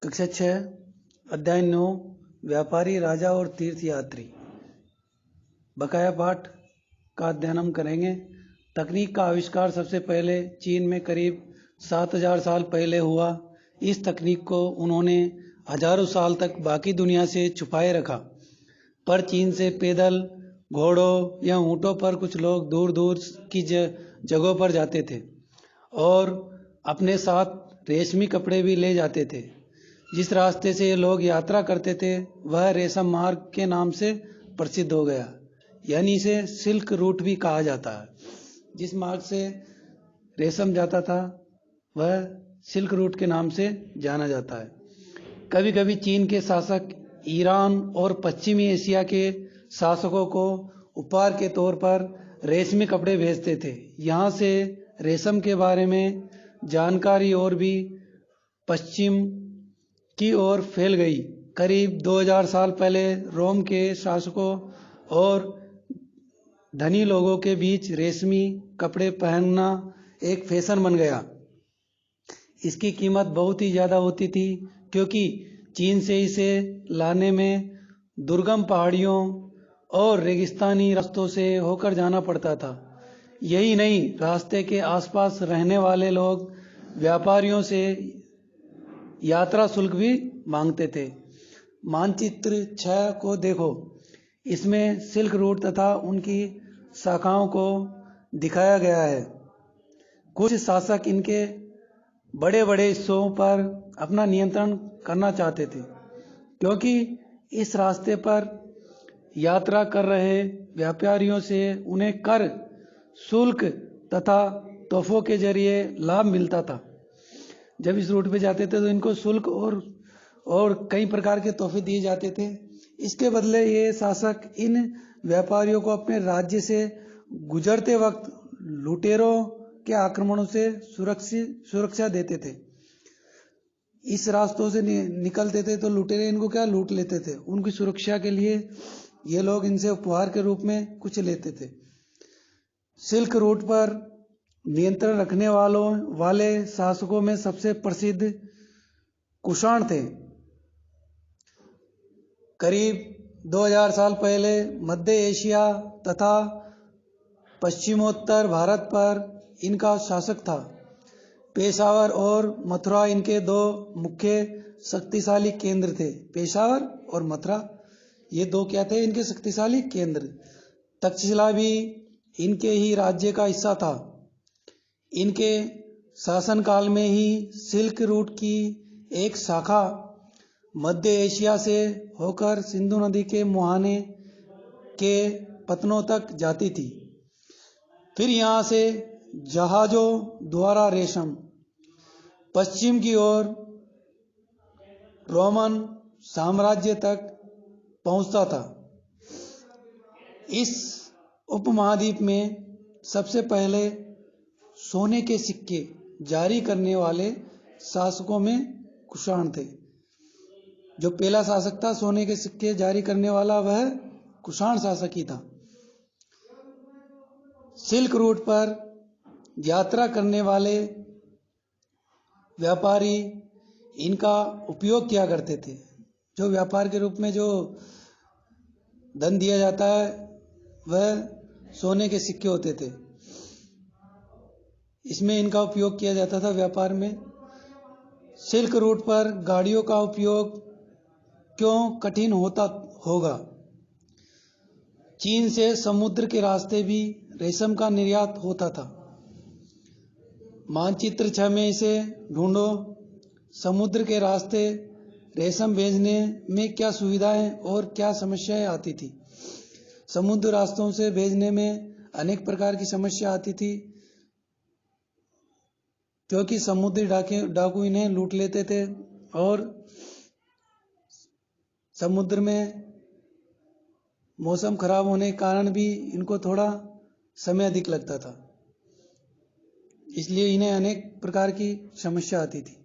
कक्षा 6 अध्याय 9 व्यापारी राजा और तीर्थयात्री। बकाया पाठ का अध्ययन हम करेंगे। तकनीक का आविष्कार सबसे पहले चीन में करीब 7000 साल पहले हुआ। इस तकनीक को उन्होंने हजारों साल तक बाकी दुनिया से छुपाए रखा, पर चीन से पैदल, घोड़ों या ऊँटों पर कुछ लोग दूर दूर की जगहों पर जाते थे और अपने साथ रेशमी कपड़े भी ले जाते थे। जिस रास्ते से ये लोग यात्रा करते थे वह रेशम मार्ग के नाम से प्रसिद्ध हो गया, यानी इसे सिल्क रूट भी कहा जाता है। जिस मार्ग से रेशम जाता था वह सिल्क रूट के नाम से जाना जाता है। कभी कभी चीन के शासक ईरान और पश्चिमी एशिया के शासकों को उपहार के तौर पर रेशमी कपड़े भेजते थे। यहाँ से रेशम के बारे में जानकारी और भी पश्चिम की ओर फैल गई। करीब 2000 साल पहले रोम के शासकों और धनी लोगों के बीच रेशमी कपड़े पहनना एक फैशन बन गया। इसकी कीमत बहुत ही ज़्यादा होती थी, क्योंकि चीन से इसे लाने में दुर्गम पहाड़ियों और रेगिस्तानी रास्तों से होकर जाना पड़ता था। यही नहीं, रास्ते के आसपास रहने वाले लोग व्यापारियों से यात्रा शुल्क भी मांगते थे। मानचित्र 6 को देखो। इसमें सिल्क रूट तथा उनकी शाखाओं को दिखाया गया है। कुछ शासक इनके बड़े बड़े हिस्सों पर अपना नियंत्रण करना चाहते थे, क्योंकि इस रास्ते पर यात्रा कर रहे व्यापारियों से उन्हें कर, शुल्क तथा तोहफों के जरिए लाभ मिलता था। जब इस रूट पे जाते थे तो इनको शुल्क और कई प्रकार के तोहफे दिए जाते थे। इसके बदले ये शासक इन व्यापारियों को अपने राज्य से गुजरते वक्त लुटेरों के आक्रमणों से सुरक्षा देते थे। इस रास्तों से निकलते थे तो लुटेरे इनको लूट लेते थे। उनकी सुरक्षा के लिए ये लोग इनसे उपहार के रूप में कुछ लेते थे। सिल्क रूट पर नियंत्रण रखने वाले शासकों में सबसे प्रसिद्ध कुषाण थे। करीब 2000 साल पहले मध्य एशिया तथा पश्चिमोत्तर भारत पर इनका शासक था। पेशावर और मथुरा इनके दो मुख्य शक्तिशाली केंद्र थे। पेशावर और मथुरा, ये दो क्या थे? इनके शक्तिशाली केंद्र। तक्षशिला भी इनके ही राज्य का हिस्सा था। इनके शासनकाल में ही सिल्क रूट की एक शाखा मध्य एशिया से होकर सिंधु नदी के मुहाने के पतनों तक जाती थी। फिर यहाँ से जहाजों द्वारा रेशम पश्चिम की ओर रोमन साम्राज्य तक पहुंचता था। इस उपमहाद्वीप में सबसे पहले सोने के सिक्के जारी करने वाले शासकों में कुषाण थे। जो पहला शासक था सोने के सिक्के जारी करने वाला, वह कुषाण शासक ही था। सिल्क रूट पर यात्रा करने वाले व्यापारी इनका उपयोग किया करते थे। जो व्यापार के रूप में जो धन दिया जाता है वह सोने के सिक्के होते थे। इसमें इनका उपयोग किया जाता था व्यापार में। सिल्क रूट पर गाड़ियों का उपयोग क्यों कठिन होता होगा? चीन से समुद्र के रास्ते भी रेशम का निर्यात होता था। मानचित्र 6 में इसे ढूंढो। समुद्र के रास्ते रेशम भेजने में क्या सुविधाएं और क्या समस्याएं आती थी? समुद्र रास्तों से भेजने में अनेक प्रकार की समस्या आती थी, क्योंकि समुद्री डाकू इन्हें लूट लेते थे और समुद्र में मौसम खराब होने के कारण भी इनको थोड़ा समय अधिक लगता था। इसलिए इन्हें अनेक प्रकार की समस्या आती थी।